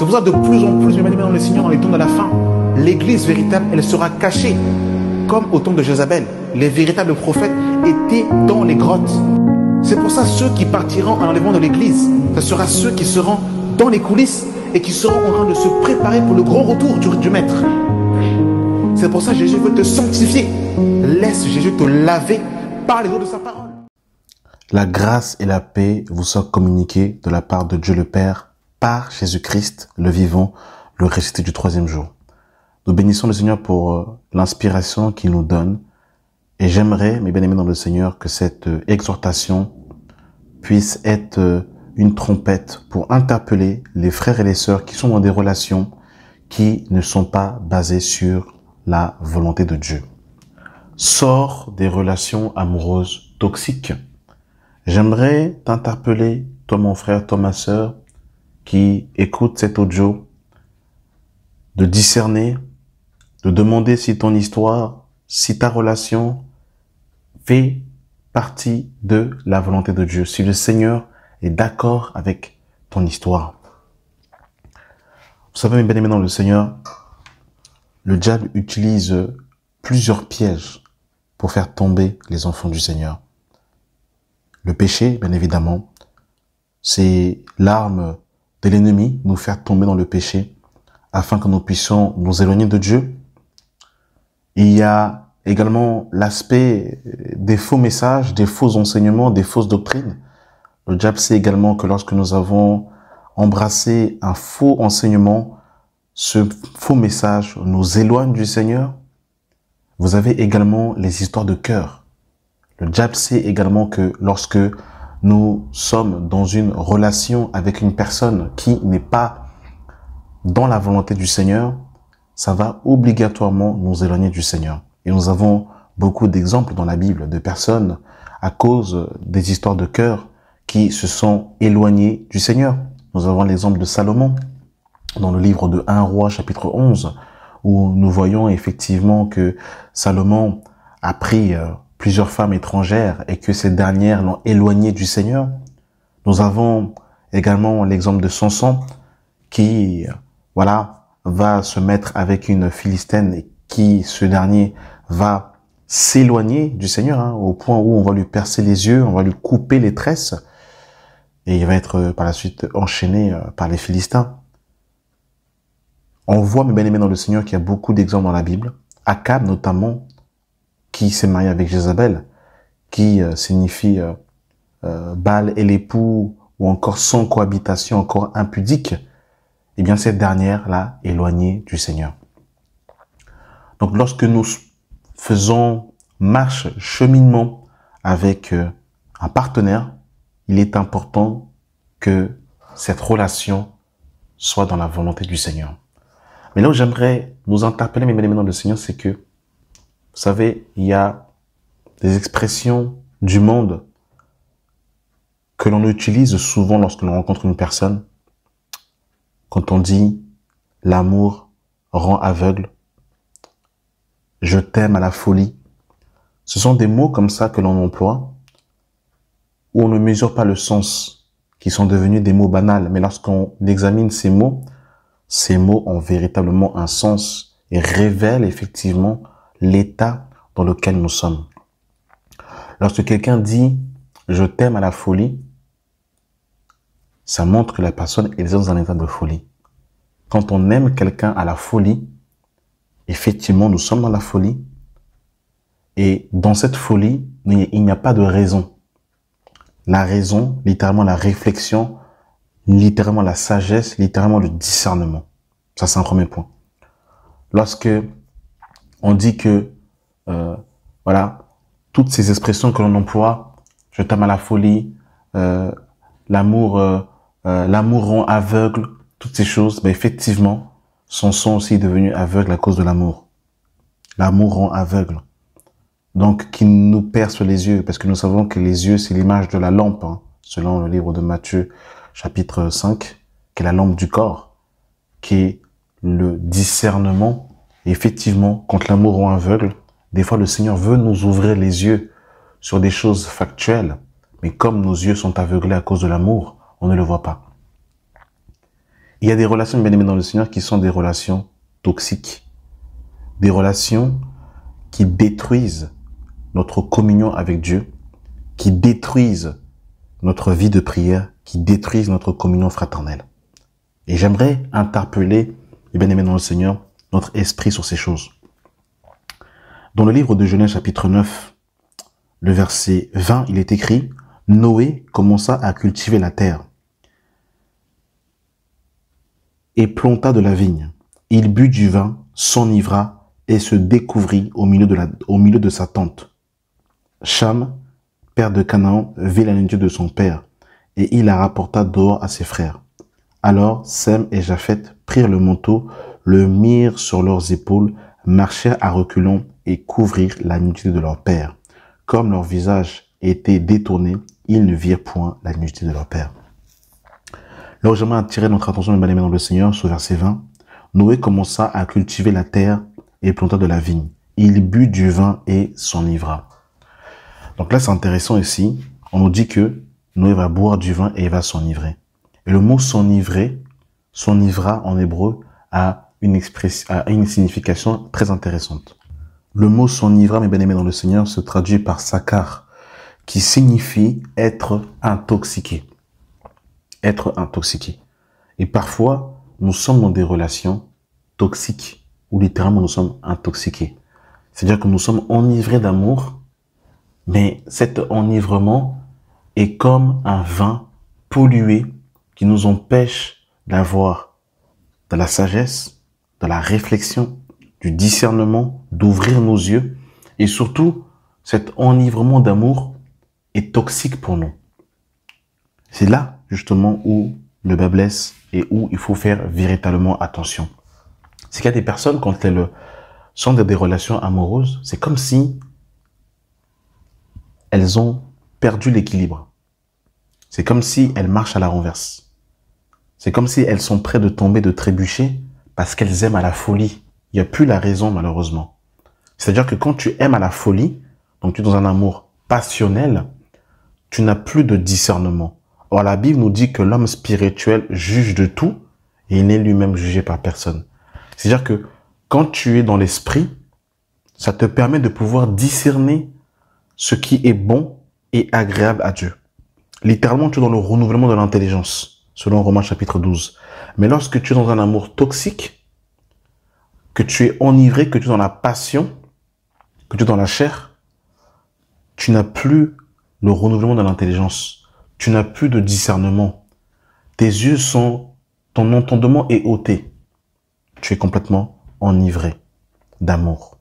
C'est pour ça que de plus en plus, mes bien-aimés dans le Seigneur, dans les temps de la fin, l'église véritable, elle sera cachée. Comme au temps de Jézabel, les véritables prophètes étaient dans les grottes. C'est pour ça ceux qui partiront à l'enlèvement de l'église, ce sera ceux qui seront dans les coulisses et qui seront en train de se préparer pour le grand retour du Maître. C'est pour ça que Jésus veut te sanctifier. Laisse Jésus te laver par les eaux de sa parole. La grâce et la paix vous soient communiquées de la part de Dieu le Père par Jésus-Christ, le vivant, le ressuscité du troisième jour. Nous bénissons le Seigneur pour l'inspiration qu'il nous donne. Et j'aimerais, mes bien-aimés dans le Seigneur, que cette exhortation puisse être une trompette pour interpeller les frères et les sœurs qui sont dans des relations qui ne sont pas basées sur la volonté de Dieu. Sors des relations amoureuses toxiques. J'aimerais t'interpeller, toi mon frère, toi ma sœur, qui écoute cet audio, de discerner, de demander si ton histoire, si ta relation fait partie de la volonté de Dieu, si le Seigneur est d'accord avec ton histoire. Vous savez, mes bien-aimés dans le Seigneur, le diable utilise plusieurs pièges pour faire tomber les enfants du Seigneur. Le péché, bien évidemment, c'est l'arme de l'ennemi, nous faire tomber dans le péché, afin que nous puissions nous éloigner de Dieu. Il y a également l'aspect des faux messages, des faux enseignements, des fausses doctrines. Le diable sait également que lorsque nous avons embrassé un faux enseignement, ce faux message nous éloigne du Seigneur. Vous avez également les histoires de cœur. Le diable sait également que lorsque nous sommes dans une relation avec une personne qui n'est pas dans la volonté du Seigneur, ça va obligatoirement nous éloigner du Seigneur. Et nous avons beaucoup d'exemples dans la Bible de personnes, à cause des histoires de cœur, qui se sont éloignées du Seigneur. Nous avons l'exemple de Salomon, dans le livre de 1 Roi, chapitre 11, où nous voyons effectivement que Salomon a pris plusieurs femmes étrangères et que ces dernières l'ont éloigné du Seigneur. Nous avons également l'exemple de Samson qui, va se mettre avec une Philistine et qui, ce dernier, va s'éloigner du Seigneur, au point où on va lui percer les yeux, on va lui couper les tresses et il va être par la suite enchaîné par les Philistins. On voit, mes bien-aimés dans le Seigneur, qu'il y a beaucoup d'exemples dans la Bible. Akab, notamment, qui s'est marié avec Jézabel, qui signifie Baal et l'époux, ou encore sans cohabitation, encore impudique, eh bien cette dernière l'a éloignée du Seigneur. Donc lorsque nous faisons cheminement avec un partenaire, il est important que cette relation soit dans la volonté du Seigneur. Mais là où j'aimerais nous interpeller, mes bien-aimés dans le Seigneur, c'est que, vous savez, il y a des expressions du monde que l'on utilise souvent lorsque l'on rencontre une personne. Quand on dit « l'amour rend aveugle »,« je t'aime à la folie », ce sont des mots comme ça que l'on emploie, où on ne mesure pas le sens, qui sont devenus des mots banals. Mais lorsqu'on examine ces mots ont véritablement un sens et révèlent effectivement l'état dans lequel nous sommes. Lorsque quelqu'un dit « je t'aime à la folie », ça montre que la personne est dans un état de folie. Quand on aime quelqu'un à la folie, effectivement, nous sommes dans la folie. Et dans cette folie, il n'y a pas de raison. La raison, littéralement la réflexion, littéralement la sagesse, littéralement le discernement. Ça, c'est un premier point. Lorsque on dit que, toutes ces expressions que l'on emploie, je t'aime à la folie, l'amour rend aveugle, toutes ces choses, effectivement, sont aussi devenus aveugles à cause de l'amour. L'amour rend aveugle. Donc, qui nous perce les yeux, parce que nous savons que les yeux, c'est l'image de la lampe, selon le livre de Matthieu, chapitre 5, qui est la lampe du corps, qui est le discernement. Et effectivement, quand l'amour rend aveugle, des fois, le Seigneur veut nous ouvrir les yeux sur des choses factuelles, mais comme nos yeux sont aveuglés à cause de l'amour, on ne le voit pas. Il y a des relations, bien aimés dans le Seigneur, qui sont des relations toxiques. Des relations qui détruisent notre communion avec Dieu, qui détruisent notre vie de prière, qui détruisent notre communion fraternelle. Et j'aimerais interpeller, bien aimés dans le Seigneur, notre esprit sur ces choses. Dans le livre de Genèse chapitre 9, le verset 20, il est écrit « Noé commença à cultiver la terre et planta de la vigne. Il but du vin, s'enivra et se découvrit au milieu de sa tente. Cham, père de Canaan, vit la nudité de son père, et il la rapporta dehors à ses frères. Alors Sem et Japheth prirent le manteau, le mirent sur leurs épaules, marchèrent à reculons et couvrirent la nudité de leur père. Comme leur visage était détourné, ils ne virent point la nudité de leur père. » Alors j'aimerais attirer notre attention, mes bien-aimés dans le Seigneur, sur verset 20. Noé commença à cultiver la terre et planta de la vigne. Il but du vin et s'enivra. Donc là, c'est intéressant ici. On nous dit que Noé va boire du vin et il va s'enivrer. Et le mot s'enivrer, s'enivra en hébreu, a une signification très intéressante. Le mot s'enivra, mes bien-aimés dans le Seigneur, se traduit par sakar, qui signifie être intoxiqué. Être intoxiqué. Et parfois, nous sommes dans des relations toxiques, où littéralement nous sommes intoxiqués. C'est-à-dire que nous sommes enivrés d'amour, mais cet enivrement est comme un vin pollué qui nous empêche d'avoir de la sagesse, de la réflexion, du discernement, d'ouvrir nos yeux. Et surtout, cet enivrement d'amour est toxique pour nous. C'est là, justement, où le bas blesse et où il faut faire véritablement attention. C'est qu'il y a des personnes, quand elles sont dans des relations amoureuses, c'est comme si elles ont perdu l'équilibre. C'est comme si elles marchent à la renverse. C'est comme si elles sont près de tomber, de trébucher, parce qu'elles aiment à la folie. Il n'y a plus la raison, malheureusement. C'est-à-dire que quand tu aimes à la folie, donc tu es dans un amour passionnel, tu n'as plus de discernement. Or, la Bible nous dit que l'homme spirituel juge de tout et il n'est lui-même jugé par personne. C'est-à-dire que quand tu es dans l'esprit, ça te permet de pouvoir discerner ce qui est bon et agréable à Dieu. Littéralement, tu es dans le renouvellement de l'intelligence, selon Romains chapitre 12. Mais lorsque tu es dans un amour toxique, que tu es enivré, que tu es dans la passion, que tu es dans la chair, tu n'as plus le renouvellement de l'intelligence. Tu n'as plus de discernement. Tes yeux sont, ton entendement est ôté. Tu es complètement enivré d'amour.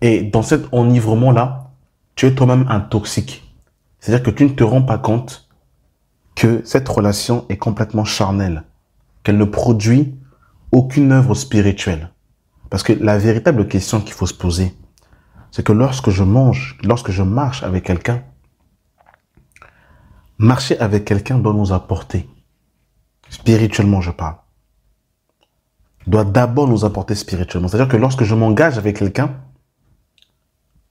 Et dans cet enivrement-là, tu es toi-même un toxique. C'est-à-dire que tu ne te rends pas compte que cette relation est complètement charnelle, qu'elle ne produit aucune œuvre spirituelle. Parce que la véritable question qu'il faut se poser, c'est que lorsque je marche avec quelqu'un, marcher avec quelqu'un doit nous apporter, spirituellement je parle, doit d'abord nous apporter spirituellement. C'est-à-dire que lorsque je m'engage avec quelqu'un,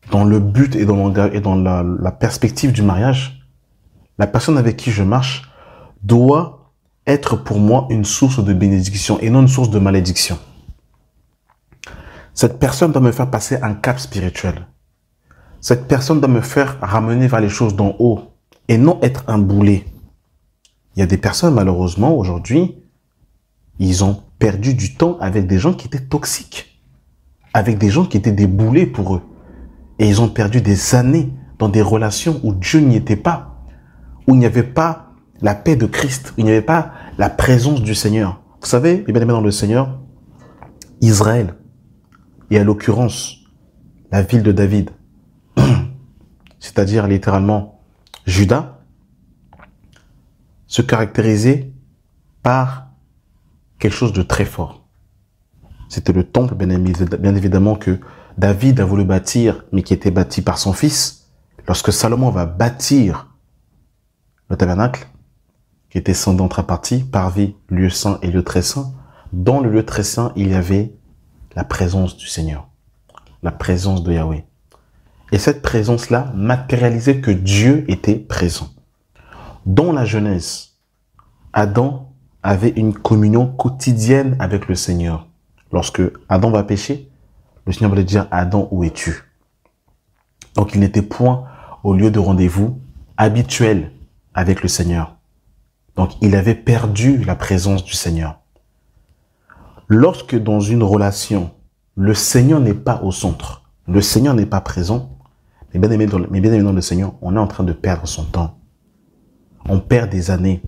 dans le but et dans la perspective du mariage, la personne avec qui je marche doit être pour moi une source de bénédiction et non une source de malédiction. Cette personne doit me faire passer un cap spirituel. Cette personne doit me faire ramener vers les choses d'en haut et non être un boulet. Il y a des personnes, malheureusement, aujourd'hui, ils ont perdu du temps avec des gens qui étaient toxiques, avec des gens qui étaient des boulets pour eux. Et ils ont perdu des années dans des relations où Dieu n'y était pas, où il n'y avait pas la paix de Christ, où il n'y avait pas la présence du Seigneur. Vous savez, les bien-aimés dans le Seigneur, Israël, et à l'occurrence, la ville de David, c'est-à-dire littéralement Juda, se caractérisait par quelque chose de très fort. C'était le temple, bien évidemment, que David a voulu bâtir, mais qui était bâti par son fils. Lorsque Salomon va bâtir le tabernacle, qui était scindé en trois parties, parvis, lieu saint et lieu très saint, dans le lieu très saint, il y avait la présence du Seigneur, la présence de Yahweh. Et cette présence-là matérialisait que Dieu était présent. Dans la Genèse, Adam avait une communion quotidienne avec le Seigneur. Lorsque Adam va pécher, le Seigneur va lui dire, Adam, où es-tu? Donc, il n'était point au lieu de rendez-vous habituel avec le Seigneur. Donc, il avait perdu la présence du Seigneur. Lorsque dans une relation, le Seigneur n'est pas au centre, le Seigneur n'est pas présent, mais bien aimé dans le Seigneur, on est en train de perdre son temps. On perd des années.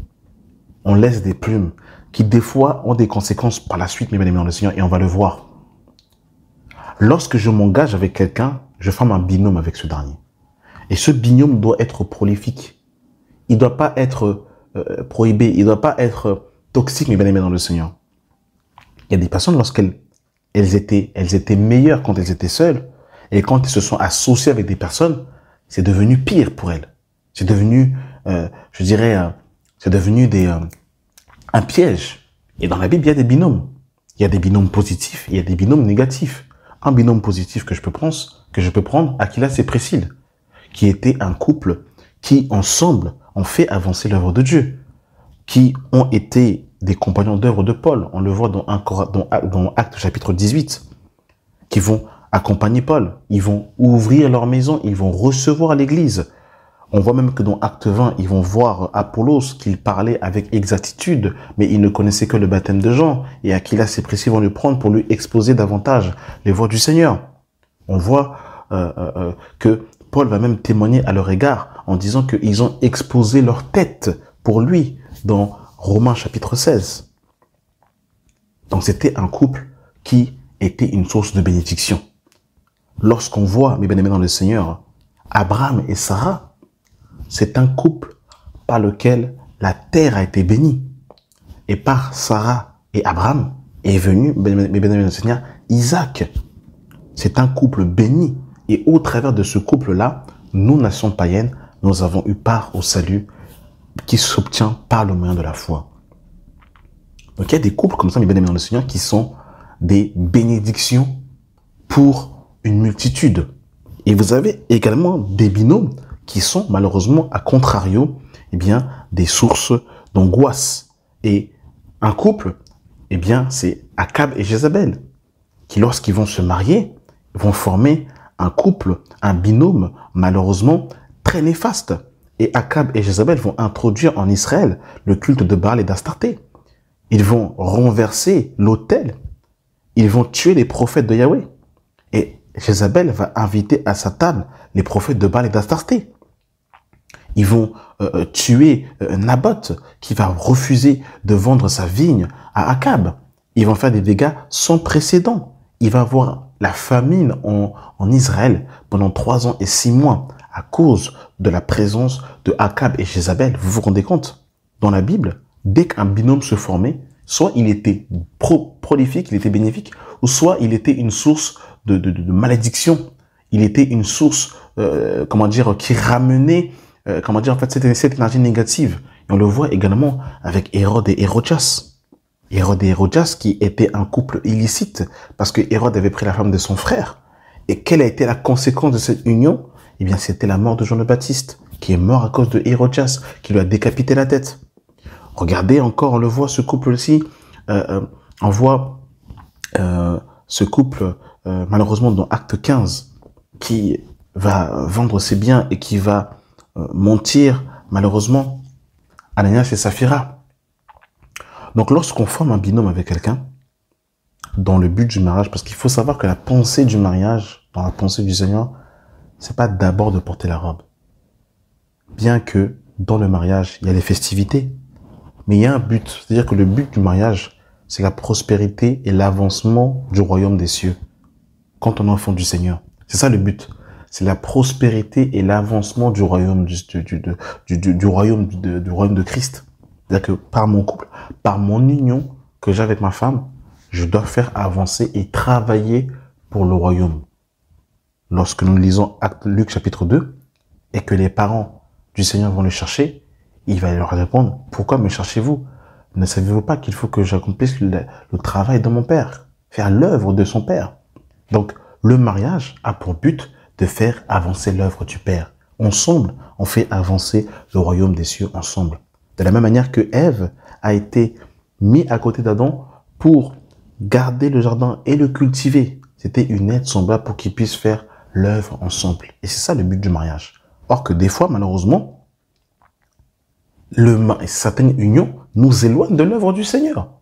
On laisse des plumes qui, des fois, ont des conséquences par la suite, mes bien aimés dans le Seigneur, et on va le voir. Lorsque je m'engage avec quelqu'un, je forme un binôme avec ce dernier. Et ce binôme doit être prolifique. Il ne doit pas être prohibé. Il ne doit pas être toxique, mes bien aimés dans le Seigneur. Il y a des personnes, lorsqu'elles étaient meilleures quand elles étaient seules, et quand elles se sont associées avec des personnes, c'est devenu pire pour elles. C'est devenu, je dirais, c'est devenu un piège. Et dans la Bible, il y a des binômes. Il y a des binômes positifs, il y a des binômes négatifs. Un binôme positif que je peux prendre, Aquilas et Priscille, qui était un couple qui, ensemble, ont fait avancer l'œuvre de Dieu, qui ont été des compagnons d'œuvre de Paul. On le voit dans Actes chapitre 18, qui vont accompagner Paul. Ils vont ouvrir leur maison, ils vont recevoir l'église. On voit même que dans Acte 20, ils vont voir Apollos qu'il parlait avec exactitude, mais il ne connaissait que le baptême de Jean. Et Aquilas et Priscille vont le prendre pour lui exposer davantage les voies du Seigneur. On voit que Paul va même témoigner à leur égard en disant qu'ils ont exposé leur tête pour lui dans Romains chapitre 16. Donc c'était un couple qui était une source de bénédiction. Lorsqu'on voit, mes bien-aimés dans le Seigneur, Abraham et Sarah, c'est un couple par lequel la terre a été bénie. Et par Sarah et Abraham est venu, mes bien-aimés dans le Seigneur, Isaac. C'est un couple béni. Et au travers de ce couple-là, nous, nations païennes, nous avons eu part au salut qui s'obtient par le moyen de la foi. Donc il y a des couples comme ça, mes bien-aimés dans le Seigneur, qui sont des bénédictions pour une multitude. Et vous avez également des binômes qui sont malheureusement, à contrario, eh bien, des sources d'angoisse. Et un couple, eh bien, c'est Akab et Jézabel, qui lorsqu'ils vont se marier, vont former un couple, un binôme, malheureusement, très néfaste. Et Akab et Jézabel vont introduire en Israël le culte de Baal et d'Astarté. Ils vont renverser l'autel. Ils vont tuer les prophètes de Yahweh. Et Jézabel va inviter à sa table les prophètes de Baal et d'Astarté. Ils vont tuer Naboth, qui va refuser de vendre sa vigne à Akab. Ils vont faire des dégâts sans précédent. Il va y avoir la famine en Israël pendant 3 ans et 6 mois à cause de la présence de Akab et Jézabel. Vous vous rendez compte? Dans la Bible, dès qu'un binôme se formait, soit il était prolifique, il était bénéfique, ou soit il était une source de malédiction. Il était une source, qui ramenait, en fait, cette énergie négative. Et on le voit également avec Hérode et Hérodias. Hérode et Hérodias qui était un couple illicite parce que Hérode avait pris la femme de son frère. Et quelle a été la conséquence de cette union? Eh bien, c'était la mort de Jean le Baptiste, qui est mort à cause de Hérodias, qui lui a décapité la tête. Regardez encore, on le voit, ce couple-ci, on voit ce couple, malheureusement, dans Acte 15, qui va vendre ses biens et qui va mentir, malheureusement, Ananias et Saphira. Donc, lorsqu'on forme un binôme avec quelqu'un, dans le but du mariage, parce qu'il faut savoir que la pensée du mariage, dans la pensée du Seigneur, c'est pas d'abord de porter la robe. Bien que dans le mariage, il y a les festivités, mais il y a un but. C'est-à-dire que le but du mariage, c'est la prospérité et l'avancement du royaume des cieux. Quand on est enfant du Seigneur, c'est ça le but. C'est la prospérité et l'avancement du royaume du royaume de Christ. C'est-à-dire que par mon couple, par mon union que j'ai avec ma femme, je dois faire avancer et travailler pour le royaume. Lorsque nous lisons Luc chapitre 2 et que les parents du Seigneur vont le chercher, il va leur répondre, pourquoi me cherchez-vous? Ne savez-vous pas qu'il faut que j'accomplisse le travail de mon Père, faire l'œuvre de son Père? Donc, le mariage a pour but de faire avancer l'œuvre du Père. Ensemble, on fait avancer le royaume des cieux ensemble. De la même manière que Ève a été mis à côté d'Adam pour garder le jardin et le cultiver. C'était une aide semblable pour qu'ils puissent faire l'œuvre ensemble. Et c'est ça le but du mariage. Or que des fois, malheureusement, certaines unions nous éloignent de l'œuvre du Seigneur.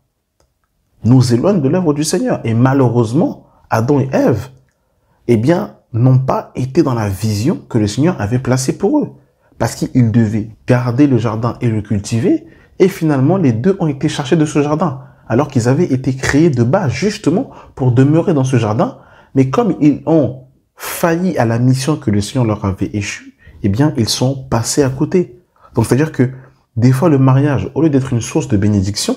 Nous éloignent de l'œuvre du Seigneur. Et malheureusement, Adam et Ève, eh bien, n'ont pas été dans la vision que le Seigneur avait placée pour eux. Parce qu'ils devaient garder le jardin et le cultiver. Et finalement, les deux ont été cherchés de ce jardin. Alors qu'ils avaient été créés de base justement pour demeurer dans ce jardin. Mais comme ils ont failli à la mission que le Seigneur leur avait échue, eh bien, ils sont passés à côté. Donc, c'est-à-dire que des fois, le mariage, au lieu d'être une source de bénédiction,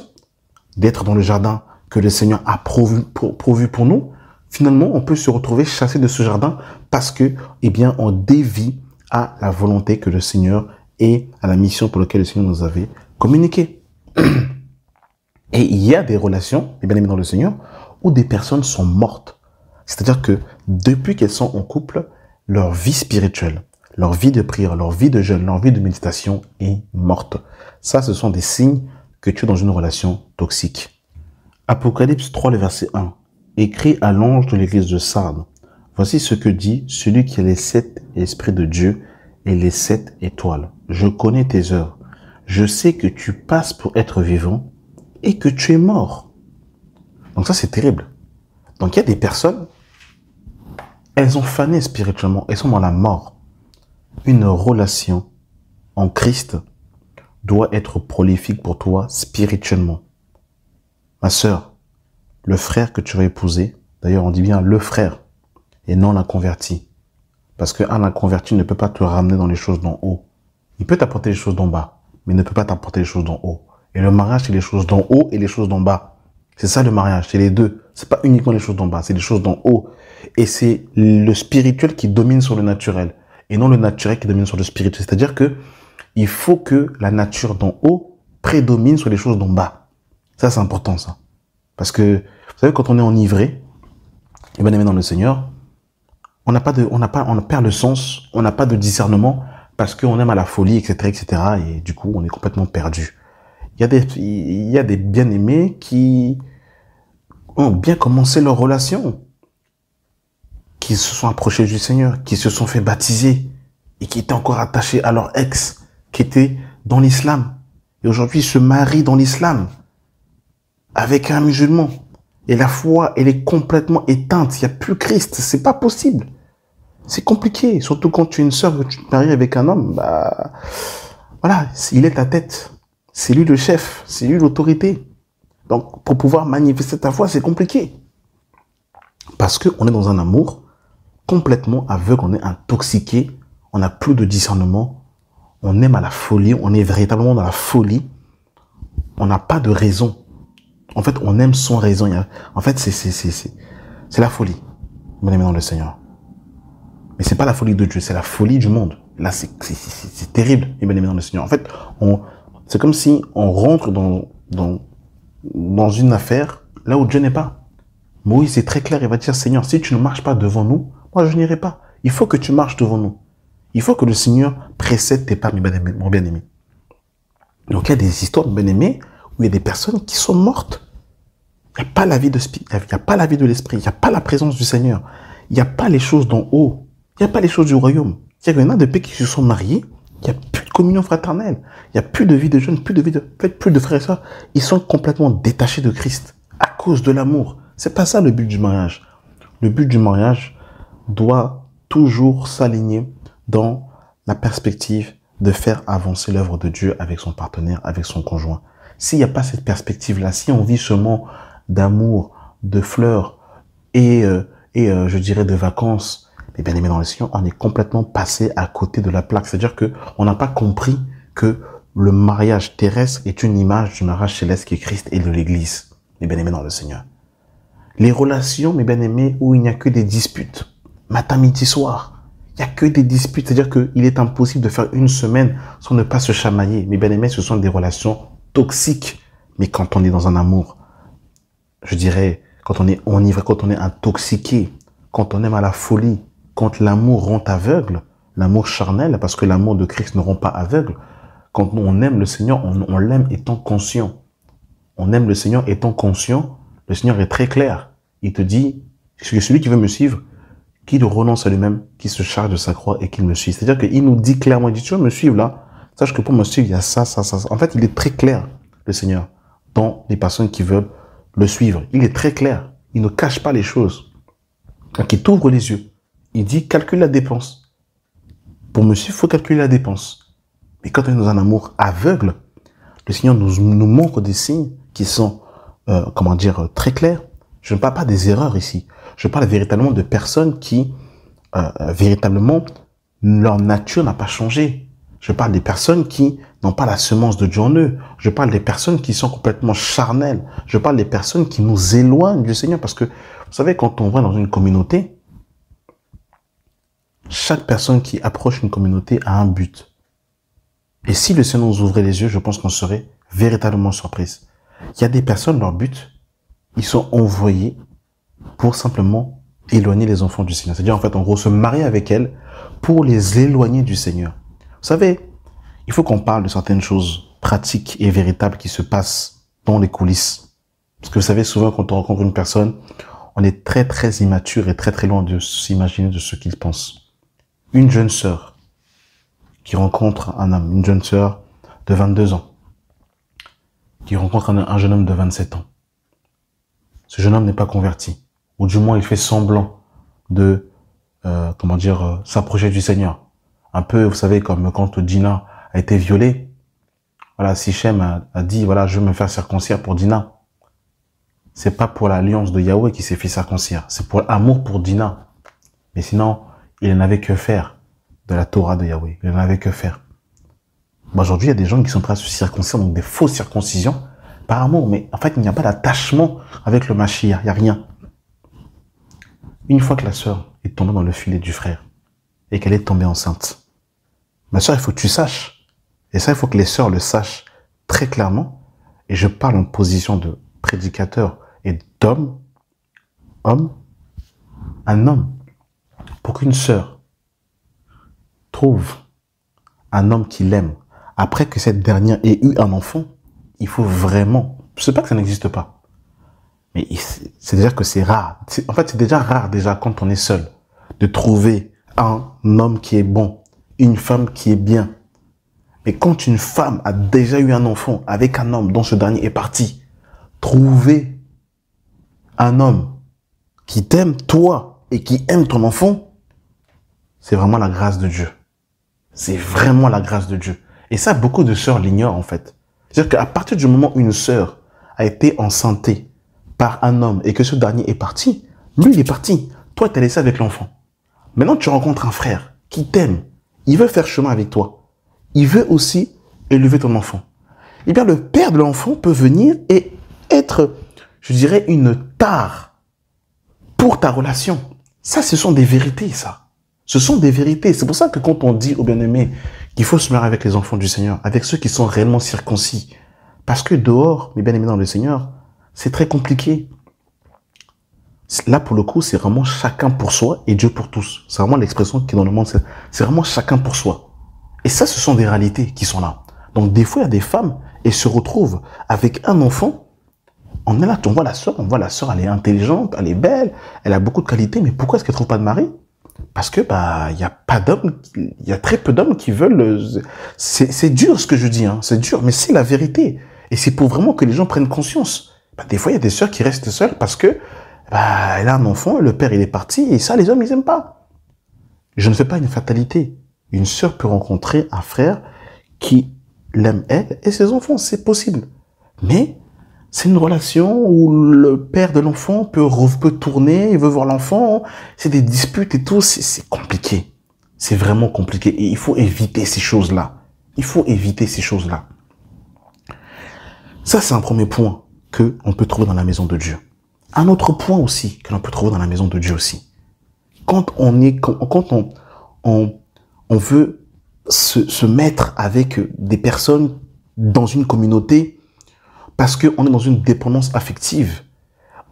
d'être dans le jardin que le Seigneur a pourvu pour nous, finalement, on peut se retrouver chassé de ce jardin parce que, eh bien, on dévie à la volonté que le Seigneur et à la mission pour laquelle le Seigneur nous avait communiqué. Et il y a des relations, bien aimés dans le Seigneur, où des personnes sont mortes. C'est-à-dire que depuis qu'elles sont en couple, leur vie spirituelle, leur vie de prière, leur vie de jeûne, leur vie de méditation est morte. Ça, ce sont des signes que tu es dans une relation toxique. Apocalypse 3, le verset 1. Écrit à l'ange de l'église de Sardes. Voici ce que dit celui qui a les 7 esprits de Dieu et les 7 étoiles. Je connais tes œuvres. Je sais que tu passes pour être vivant et que tu es mort. Donc ça, c'est terrible. Donc il y a des personnes, elles ont fané spirituellement, elles sont dans la mort. Une relation en Christ doit être prolifique pour toi spirituellement. Ma sœur, le frère que tu vas épouser, d'ailleurs on dit bien le frère et non l'inconverti. Parce qu'un inconverti ne peut pas te ramener dans les choses d'en haut. Il peut t'apporter les choses d'en bas, mais il ne peut pas t'apporter les choses d'en haut. Et le mariage, c'est les choses d'en haut et les choses d'en bas. C'est ça le mariage, c'est les deux. C'est pas uniquement les choses d'en bas, c'est les choses d'en haut. Et c'est le spirituel qui domine sur le naturel. Et non le naturel qui domine sur le spirituel. C'est-à-dire que il faut que la nature d'en haut prédomine sur les choses d'en bas. Ça, c'est important, ça. Parce que, vous savez, quand on est enivré, et bien aimé dans le Seigneur, on perd le sens, on n'a pas de discernement parce qu'on aime à la folie, etc., etc. Et du coup, on est complètement perdu. Il y a des bien-aimés qui ont bien commencé leur relation, qui se sont approchés du Seigneur, qui se sont fait baptiser et qui étaient encore attachés à leur ex, qui était dans l'islam. Et aujourd'hui, ils se marient dans l'islam avec un musulman. Et la foi, elle est complètement éteinte. Il n'y a plus Christ. C'est pas possible. C'est compliqué. Surtout quand tu es une sœur, que tu te maries avec un homme, bah, voilà, il est ta tête. C'est lui le chef. C'est lui l'autorité. Donc, pour pouvoir manifester ta foi, c'est compliqué. Parce qu'on est dans un amour complètement aveugle, on est intoxiqué, on n'a plus de discernement, on aime à la folie, on est véritablement dans la folie, on n'a pas de raison. En fait, on aime sans raison. En fait, c'est la folie. Bien aimé dans le Seigneur. Mais c'est pas la folie de Dieu, c'est la folie du monde. Là, c'est terrible, bien aimé dans le Seigneur. En fait, c'est comme si on rentre dans une affaire là où Dieu n'est pas. Moïse est très clair, il va dire, Seigneur, si tu ne marches pas devant nous, moi je n'irai pas. Il faut que tu marches devant nous. Il faut que le Seigneur précède tes pas, mon bien-aimé. Donc il y a des histoires de bien-aimés où il y a des personnes qui sont mortes. Il n'y a pas la vie de l'esprit, il n'y a pas la présence du Seigneur. Il n'y a pas les choses d'en haut. Il n'y a pas les choses du royaume. Il y en a depuis qu'ils se sont mariés, il n'y a plus de communion fraternelle. Il n'y a plus de vie de jeûne, plus de frères et sœurs. Ils sont complètement détachés de Christ à cause de l'amour. C'est pas ça le but du mariage. Le but du mariage doit toujours s'aligner dans la perspective de faire avancer l'œuvre de Dieu avec son partenaire, avec son conjoint. S'il n'y a pas cette perspective-là, si on vit seulement d'amour, de fleurs et je dirais de vacances, mais bien aimé dans le Seigneur, on est complètement passé à côté de la plaque. C'est-à-dire que on n'a pas compris que le mariage terrestre est une image du mariage céleste qui est Christ et de l'Église. Mais bien aimé dans le Seigneur. Les relations, mes bien-aimés, où il n'y a que des disputes, matin, midi, soir, il n'y a que des disputes, c'est-à-dire qu'il est impossible de faire une semaine sans ne pas se chamailler. Mes bien-aimés, ce sont des relations toxiques. Mais quand on est dans un amour, je dirais, quand on est enivré, quand on est intoxiqué, quand on aime à la folie, quand l'amour rend aveugle, l'amour charnel, parce que l'amour de Christ ne rend pas aveugle, quand on aime le Seigneur, on l'aime étant conscient. on aime le Seigneur étant conscient, le Seigneur est très clair. Il te dit, celui qui veut me suivre, qu'il renonce à lui-même, qu'il se charge de sa croix et qu'il me suive. C'est-à-dire qu'il nous dit clairement, il dit, tu veux me suivre là? Sache que pour me suivre, il y a ça, ça, ça. En fait, il est très clair, le Seigneur, dans les personnes qui veulent le suivre. Il est très clair. Il ne cache pas les choses. Donc, il t'ouvre les yeux. Il dit, calcule la dépense. Pour me suivre, il faut calculer la dépense. Mais quand on est dans un amour aveugle, le Seigneur nous montre des signes qui sont, très clairs. Je ne parle pas des erreurs ici. Je parle véritablement de personnes qui, véritablement, leur nature n'a pas changé. Je parle des personnes qui n'ont pas la semence de Dieu en eux. Je parle des personnes qui sont complètement charnelles. Je parle des personnes qui nous éloignent du Seigneur. Parce que, vous savez, quand on va dans une communauté, chaque personne qui approche une communauté a un but. Et si le Seigneur nous ouvrait les yeux, je pense qu'on serait véritablement surprise. Il y a des personnes, leur but, ils sont envoyés pour simplement éloigner les enfants du Seigneur. C'est-à-dire, en fait, en gros, se marier avec elles pour les éloigner du Seigneur. Vous savez, il faut qu'on parle de certaines choses pratiques et véritables qui se passent dans les coulisses. Parce que vous savez, souvent, quand on rencontre une personne, on est très, très immature et très, très loin de s'imaginer de ce qu'il pense. Une jeune sœur qui rencontre un homme, une jeune sœur de 22 ans, qui rencontre un jeune homme de 27 ans. Ce jeune homme n'est pas converti. Ou du moins, il fait semblant de, s'approcher du Seigneur. Un peu, vous savez, comme quand Dina a été violée. Voilà, Sichem a dit, voilà, je veux me faire circoncire pour Dina. C'est pas pour l'alliance de Yahweh qui s'est fait circoncire. C'est pour l'amour pour Dina. Mais sinon, il n'avait que faire de la Torah de Yahweh. Il n'avait que faire. Aujourd'hui, il y a des gens qui sont prêts à se circoncire, donc des fausses circoncisions, par amour. Mais en fait, il n'y a pas d'attachement avec le Mashiach. Il n'y a rien. Une fois que la sœur est tombée dans le filet du frère et qu'elle est tombée enceinte, ma sœur, il faut que tu saches. Et ça, il faut que les sœurs le sachent très clairement. Et je parle en position de prédicateur et d'homme. Un homme. Pour qu'une sœur trouve un homme qui l'aime, après que cette dernière ait eu un enfant, il faut vraiment... Je sais pas que ça n'existe pas. Mais c'est déjà que c'est rare. En fait, c'est déjà rare, déjà, quand on est seul, de trouver un homme qui est bon, une femme qui est bien. Mais quand une femme a déjà eu un enfant avec un homme dont ce dernier est parti, trouver un homme qui t'aime, toi, et qui aime ton enfant, c'est vraiment la grâce de Dieu. C'est vraiment la grâce de Dieu. Et ça, beaucoup de sœurs l'ignorent, en fait. C'est-à-dire qu'à partir du moment où une sœur a été enceintée par un homme et que ce dernier est parti, lui, il est parti. Toi, t'es laissé avec l'enfant. Maintenant, tu rencontres un frère qui t'aime. Il veut faire chemin avec toi. Il veut aussi élever ton enfant. Eh bien, le père de l'enfant peut venir et être, je dirais, une tare pour ta relation. Ça, ce sont des vérités, ça. Ce sont des vérités. C'est pour ça que quand on dit aux bien-aimés qu'il faut se marier avec les enfants du Seigneur, avec ceux qui sont réellement circoncis, parce que dehors, mes bien-aimés dans le Seigneur, c'est très compliqué. Là, pour le coup, c'est vraiment chacun pour soi et Dieu pour tous. C'est vraiment l'expression qui est dans le monde. C'est vraiment chacun pour soi. Et ça, ce sont des réalités qui sont là. Donc, des fois, il y a des femmes, elles se retrouvent avec un enfant. On est là, on voit la sœur, elle est intelligente, elle est belle, elle a beaucoup de qualités, mais pourquoi est-ce qu'elle ne trouve pas de mari? Parce que, il y a pas d'hommes, il y a très peu d'hommes qui veulent, c'est dur ce que je dis, hein, c'est dur, mais c'est la vérité. Et c'est pour vraiment que les gens prennent conscience. Des fois, il y a des sœurs qui restent seules parce que, elle a un enfant, le père, il est parti, et ça, les hommes, ils aiment pas. Je ne fais pas une fatalité. Une sœur peut rencontrer un frère qui l'aime elle et ses enfants, c'est possible. Mais, c'est une relation où le père de l'enfant peut tourner, il veut voir l'enfant, c'est des disputes et tout, c'est compliqué. C'est vraiment compliqué et il faut éviter ces choses-là. Il faut éviter ces choses-là. Ça, c'est un premier point que on peut trouver dans la maison de Dieu. Un autre point aussi que l'on peut trouver dans la maison de Dieu aussi. Quand on veut se mettre avec des personnes dans une communauté, parce qu'on est dans une dépendance affective.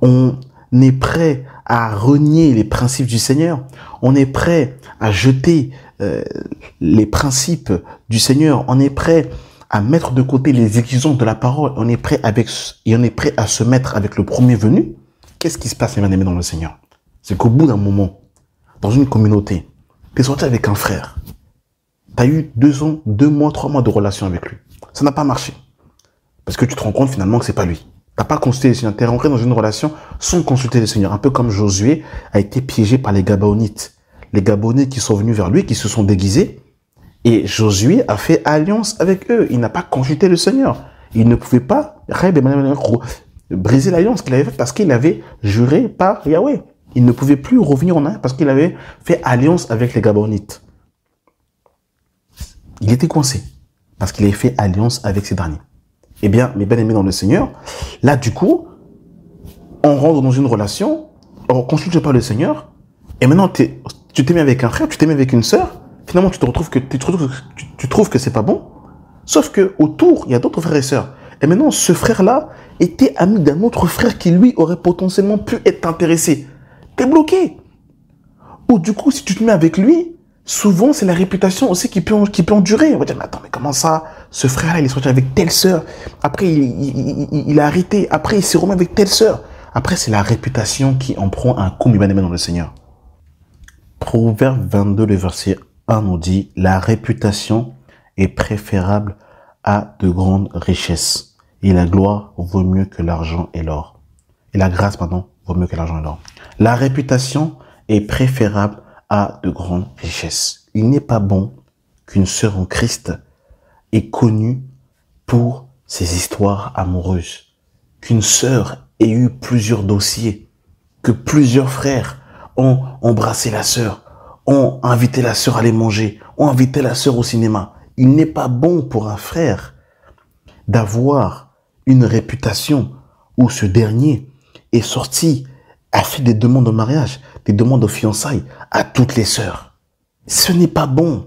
On est prêt à renier les principes du Seigneur. On est prêt à jeter les principes du Seigneur. On est prêt à mettre de côté les exigences de la parole, on est prêt à se mettre avec le premier venu, qu'est-ce qui se passe, mes bien-aimés dans le Seigneur? C'est qu'au bout d'un moment, dans une communauté, tu es sorti avec un frère. Tu as eu 2 ans, 2 mois, 3 mois de relation avec lui. Ça n'a pas marché. Parce que tu te rends compte finalement que c'est pas lui. Tu n'as pas consulté le Seigneur. Tu es rentré dans une relation sans consulter le Seigneur. Un peu comme Josué a été piégé par les Gabaonites. Les Gabaonites qui sont venus vers lui, qui se sont déguisés. Et Josué a fait alliance avec eux. Il n'a pas consulté le Seigneur. Il ne pouvait pas briser l'alliance qu'il avait faite parce qu'il avait juré par Yahweh. Il ne pouvait plus revenir en arrière parce qu'il avait fait alliance avec les Gabaonites. Il était coincé parce qu'il avait fait alliance avec ces derniers. Eh bien, mes bien-aimés dans le Seigneur, là, du coup, on rentre dans une relation, on ne consulte pas le Seigneur, et maintenant, tu t'es mis avec un frère, tu t'es mis avec une sœur, finalement, tu trouves que c'est pas bon, sauf que autour, il y a d'autres frères et sœurs. Et maintenant, ce frère-là était ami d'un autre frère qui, lui, aurait potentiellement pu être intéressé. T'es bloqué. Ou du coup, si tu te mets avec lui, souvent, c'est la réputation aussi qui peut endurer. On va dire, mais attends, mais comment ça? Ce frère-là, il est sorti avec telle sœur. Après, il a arrêté. Après, il s'est remis avec telle sœur. Après, c'est la réputation qui en prend un coup, mes bien-aimés dans le Seigneur. Proverbe 22, le verset 1 nous dit, la réputation est préférable à de grandes richesses. Et la gloire vaut mieux que l'argent et l'or. Et la grâce, pardon, vaut mieux que l'argent et l'or. La réputation est préférable à de grandes richesses. Il n'est pas bon qu'une sœur en Christ est connue pour ses histoires amoureuses. Qu'une sœur ait eu plusieurs dossiers. Que plusieurs frères ont embrassé la sœur, ont invité la sœur à aller manger, ont invité la sœur au cinéma. Il n'est pas bon pour un frère d'avoir une réputation où ce dernier est sorti, a fait des demandes de mariage, des demandes de fiançailles à toutes les sœurs. Ce n'est pas bon.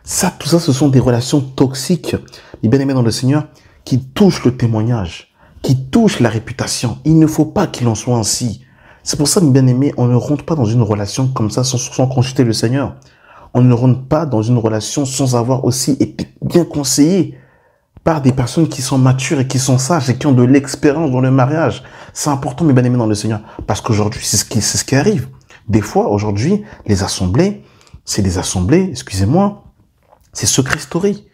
Ça, tout ça, ce sont des relations toxiques, les bien-aimés dans le Seigneur, qui touchent le témoignage, qui touchent la réputation. Il ne faut pas qu'il en soit ainsi. C'est pour ça, mes bien-aimés, on ne rentre pas dans une relation comme ça sans consulter le Seigneur. On ne rentre pas dans une relation sans avoir aussi été bien conseillé par des personnes qui sont matures et qui sont sages et qui ont de l'expérience dans le mariage. C'est important, mes bien-aimés dans le Seigneur, parce qu'aujourd'hui, c'est ce qui arrive. Des fois, aujourd'hui, les assemblées, c'est des assemblées, excusez-moi, c'est secret story.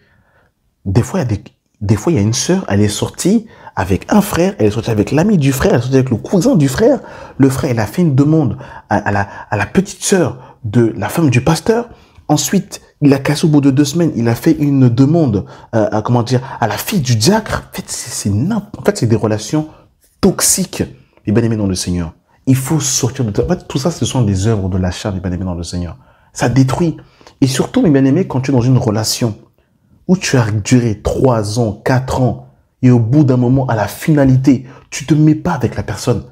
Des fois, il y a une sœur, elle est sortie avec un frère, elle est sortie avec l'ami du frère, elle est sortie avec le cousin du frère. Le frère, il a fait une demande à la petite sœur de la femme du pasteur. Ensuite, il a cassé au bout de 2 semaines, il a fait une demande à la fille du diacre. En fait, c'est des relations toxiques, mes bien-aimés dans le Seigneur. Il faut sortir de tout. En fait, tout ça, ce sont des œuvres de la chair, mes bien-aimés dans le Seigneur. Ça détruit. Et surtout, mes bien-aimés, quand tu es dans une relation où tu as duré 3 ans, 4 ans, et au bout d'un moment, à la finalité, tu te mets pas avec la personne.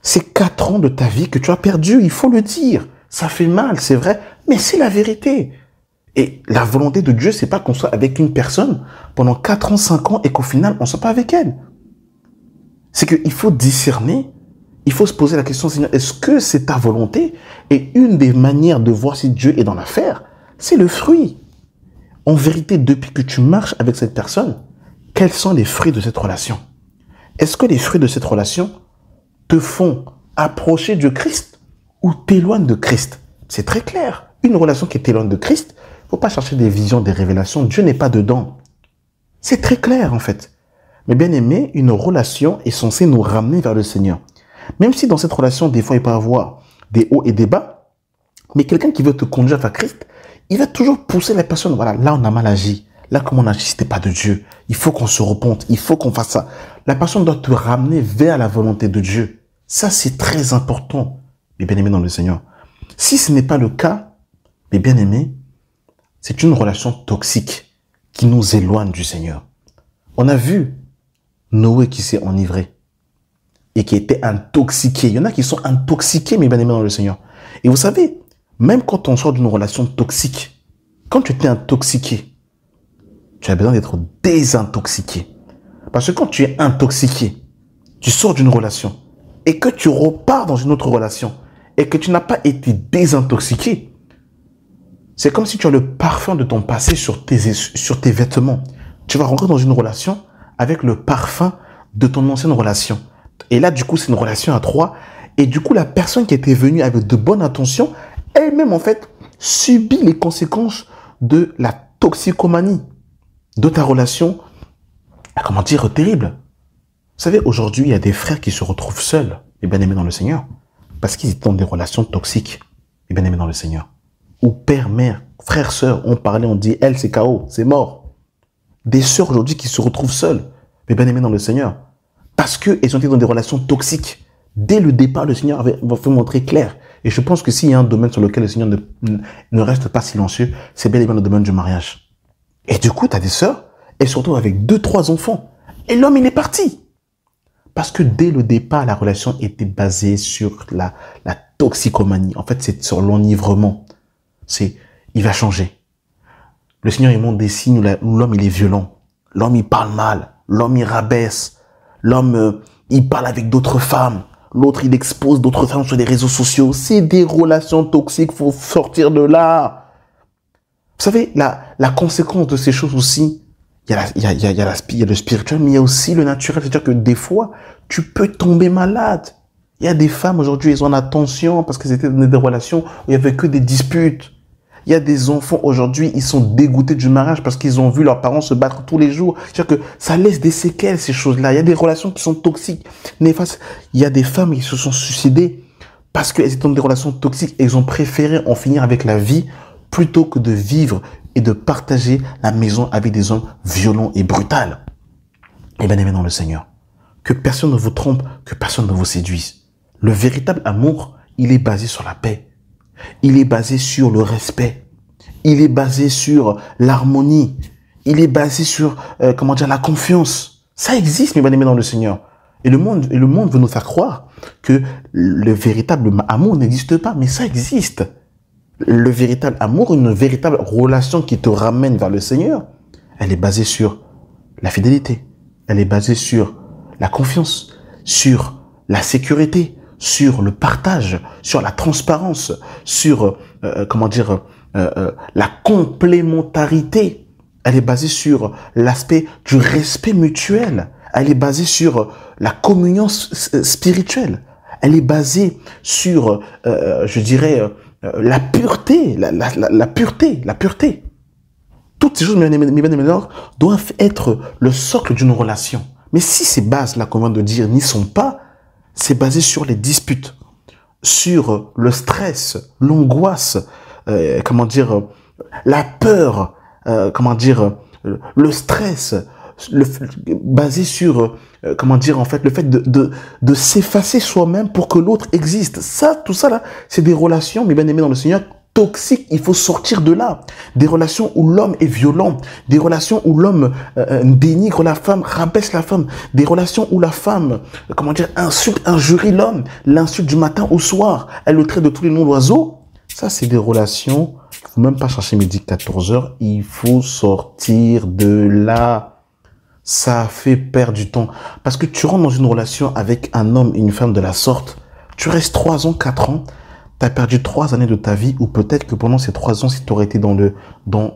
C'est 4 ans de ta vie que tu as perdu, il faut le dire. Ça fait mal, c'est vrai, mais c'est la vérité. Et la volonté de Dieu, c'est pas qu'on soit avec une personne pendant 4 ans, 5 ans, et qu'au final, on soit pas avec elle. C'est qu'il faut discerner, il faut se poser la question, Seigneur, est-ce que c'est ta volonté? Et une des manières de voir si Dieu est dans l'affaire, c'est le fruit. En vérité, depuis que tu marches avec cette personne, quels sont les fruits de cette relation? Est-ce que les fruits de cette relation te font approcher de Christ ou t'éloignent de Christ? C'est très clair. Une relation qui t'éloigne de Christ, il ne faut pas chercher des visions, des révélations. Dieu n'est pas dedans. C'est très clair, en fait. Mais bien aimé, une relation est censée nous ramener vers le Seigneur. Même si dans cette relation, des fois, il peut y avoir des hauts et des bas, mais quelqu'un qui veut te conduire vers Christ, il va toujours pousser la personne. Voilà, là, on a mal agi. Là, comme on agit, c'était pas de Dieu. Il faut qu'on se repente. Il faut qu'on fasse ça. La personne doit te ramener vers la volonté de Dieu. Ça, c'est très important, mes bien-aimés dans le Seigneur. Si ce n'est pas le cas, mes bien-aimés, c'est une relation toxique qui nous éloigne du Seigneur. On a vu Noé qui s'est enivré et qui était intoxiqué. Il y en a qui sont intoxiqués, mes bien-aimés dans le Seigneur. Et vous savez, même quand on sort d'une relation toxique, quand tu t'es intoxiqué, tu as besoin d'être désintoxiqué. Parce que quand tu es intoxiqué, tu sors d'une relation et que tu repars dans une autre relation et que tu n'as pas été désintoxiqué, c'est comme si tu as le parfum de ton passé sur tes vêtements. tu vas rentrer dans une relation avec le parfum de ton ancienne relation. Et là, du coup, c'est une relation à trois. Et du coup, la personne qui était venue avec de bonnes intentions, elle-même, en fait, subit les conséquences de la toxicomanie de ta relation, comment dire, terrible. Vous savez, aujourd'hui, il y a des frères qui se retrouvent seuls et bien aimés dans le Seigneur parce qu'ils étaient dans des relations toxiques et bien aimés dans le Seigneur. Ou père, mère, frère, sœur, on parlait, on dit, elle, c'est KO, c'est mort. Des sœurs aujourd'hui qui se retrouvent seules mais bien aimées dans le Seigneur parce qu'elles ont été dans des relations toxiques. Dès le départ, le Seigneur avait fait montrer clair. Et je pense que s'il y a un domaine sur lequel le Seigneur ne reste pas silencieux, c'est bien évidemment le domaine du mariage. Et du coup, tu as des sœurs, elles se retrouvent avec 2-3 enfants. Et l'homme, il est parti. Parce que dès le départ, la relation était basée sur la toxicomanie. En fait, c'est sur l'enivrement. Il va changer. Le Seigneur, il montre des signes où l'homme, il est violent. L'homme, il parle mal. L'homme, il rabaisse. L'homme, il parle avec d'autres femmes. L'autre, il expose d'autres femmes sur les réseaux sociaux. C'est des relations toxiques. Faut sortir de là. Vous savez, la conséquence de ces choses aussi, il y a le spirituel, mais il y a aussi le naturel. C'est-à-dire que des fois, tu peux tomber malade. Il y a des femmes aujourd'hui, elles ont attention parce que c'était des relations où il n'y avait que des disputes. Il y a des enfants aujourd'hui, ils sont dégoûtés du mariage parce qu'ils ont vu leurs parents se battre tous les jours. C'est-à-dire que ça laisse des séquelles, ces choses-là. Il y a des relations qui sont toxiques, néfastes. Il y a des femmes qui se sont suicidées parce qu'elles étaient dans des relations toxiques et elles ont préféré en finir avec la vie plutôt que de vivre et de partager la maison avec des hommes violents et brutaux. Et bien aimé dans le Seigneur, que personne ne vous trompe, que personne ne vous séduise. Le véritable amour, il est basé sur la paix. Il est basé sur le respect. Il est basé sur l'harmonie. Il est basé sur, la confiance. Ça existe, mes bien-aimés dans le Seigneur. Et le monde veut nous faire croire que le véritable amour n'existe pas, mais ça existe. Le véritable amour, une véritable relation qui te ramène vers le Seigneur, elle est basée sur la fidélité. Elle est basée sur la confiance, sur la sécurité, sur le partage, sur la transparence, sur, la complémentarité. Elle est basée sur l'aspect du respect mutuel. Elle est basée sur la communion spirituelle. Elle est basée sur, la pureté, la pureté. Toutes ces choses, mes bien-aimés, doivent être le socle d'une relation. Mais si ces bases-là, qu'on vient de dire, n'y sont pas, c'est basé sur les disputes, sur le stress, l'angoisse, la peur, le stress, basé sur, le fait de s'effacer soi-même pour que l'autre existe. Tout ça là, c'est des relations, mes bien-aimés dans le Seigneur, toxiques. Il faut sortir de là. Des relations où l'homme est violent, des relations où l'homme dénigre la femme, rabaisse la femme, des relations où la femme, insulte, injurie l'homme, l'insulte du matin au soir, elle le traite de tous les noms d'oiseaux. Ça, c'est des relations, il ne faut même pas chercher midi 14h, il faut sortir de là. Ça fait perdre du temps. Parce que tu rentres dans une relation avec un homme et une femme de la sorte, tu restes 3 ans, 4 ans, tu as perdu 3 années de ta vie, ou peut-être que pendant ces 3 ans, si tu aurais été dans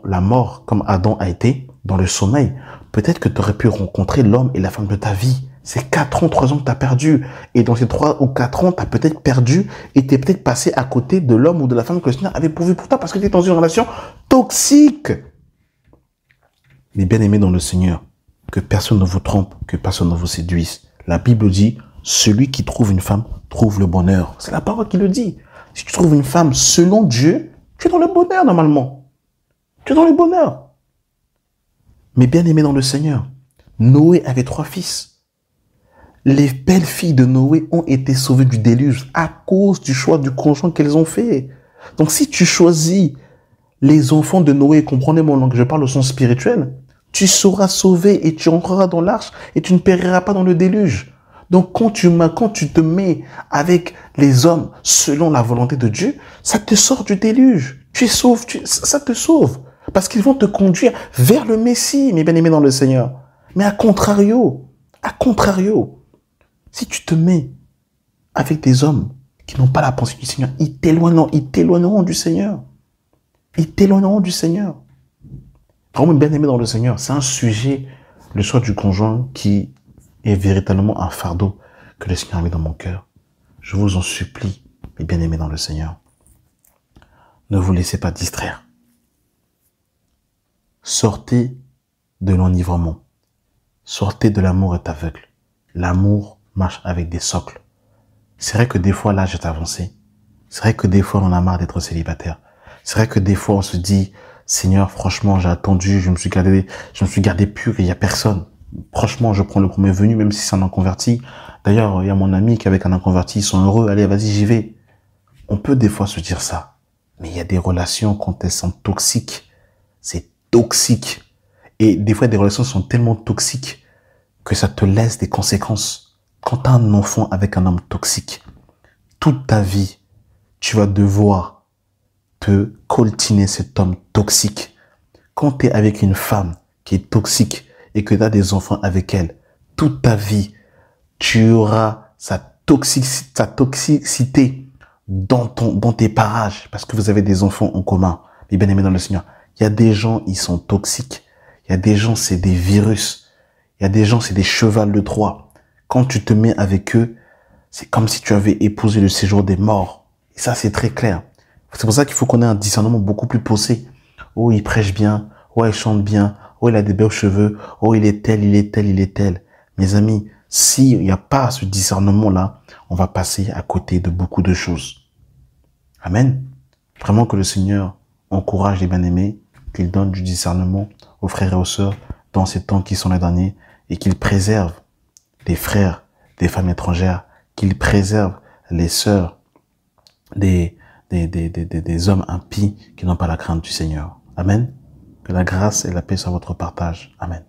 la mort, comme Adam a été, dans le sommeil, peut-être que tu aurais pu rencontrer l'homme et la femme de ta vie. C'est 4 ans, 3 ans que tu as perdu. Et dans ces 3 ou 4 ans, tu as peut-être perdu et tu es peut-être passé à côté de l'homme ou de la femme que le Seigneur avait pourvu pour toi parce que tu es dans une relation toxique. Mais bien aimé dans le Seigneur, que personne ne vous trompe, que personne ne vous séduise. La Bible dit, celui qui trouve une femme trouve le bonheur. C'est la parole qui le dit. Si tu trouves une femme selon Dieu, tu es dans le bonheur normalement. Tu es dans le bonheur. Mais bien aimé dans le Seigneur, Noé avait 3 fils. Les belles filles de Noé ont été sauvées du déluge à cause du choix du conjoint qu'elles ont fait. Donc si tu choisis les enfants de Noé, comprenez mon langage, je parle au sens spirituel, tu seras sauvé et tu entreras dans l'arche et tu ne périras pas dans le déluge. Donc quand tu te mets avec les hommes selon la volonté de Dieu, ça te sort du déluge. Tu es sauvé, ça te sauve. Parce qu'ils vont te conduire vers le Messie, mes bien-aimés dans le Seigneur. Mais à contrario, si tu te mets avec des hommes qui n'ont pas la pensée du Seigneur, ils t'éloigneront du Seigneur. Ils t'éloigneront du Seigneur. Vraiment bien aimé dans le Seigneur, c'est un sujet, le choix du conjoint, qui est véritablement un fardeau que le Seigneur a mis dans mon cœur. Je vous en supplie, mes bien-aimés dans le Seigneur, ne vous laissez pas distraire. Sortez de l'enivrement. Sortez de l'amour est aveugle. L'amour marche avec des socles. C'est vrai que des fois l'âge est avancé. C'est vrai que des fois on en a marre d'être célibataire. C'est vrai que des fois on se dit, Seigneur, franchement, j'ai attendu, je me suis gardé pur et il y a personne. Franchement, je prends le premier venu, même si c'est un inconverti. D'ailleurs, il y a mon ami qui avec un inconverti, ils sont heureux. Allez, vas-y, j'y vais. On peut des fois se dire ça. Mais il y a des relations, quand elles sont toxiques, c'est toxique. Et des fois, des relations sont tellement toxiques que ça te laisse des conséquences. Quand tu as un enfant avec un homme toxique, toute ta vie, tu vas devoir te coltiner cet homme toxique. Quand tu es avec une femme qui est toxique et que tu as des enfants avec elle, toute ta vie, tu auras sa toxicité dans tes parages parce que vous avez des enfants en commun. Mais bien aimés dans le Seigneur, il y a des gens, ils sont toxiques. Il y a des gens, c'est des virus. Il y a des gens, c'est des chevals de Troie. Quand tu te mets avec eux, c'est comme si tu avais épousé le séjour des morts. Et ça, c'est très clair. C'est pour ça qu'il faut qu'on ait un discernement beaucoup plus poussé. Oh, il prêche bien. Oh, il chante bien. Oh, il a des beaux cheveux. Oh, il est tel, il est tel, il est tel. Mes amis, s'il n'y a pas ce discernement-là, on va passer à côté de beaucoup de choses. Amen. Vraiment que le Seigneur encourage les bien-aimés, qu'il donne du discernement aux frères et aux sœurs dans ces temps qui sont les derniers et qu'il préserve les frères des femmes étrangères, qu'il préserve les sœurs des hommes impies qui n'ont pas la crainte du Seigneur. Amen. Que la grâce et la paix soient votre partage. Amen.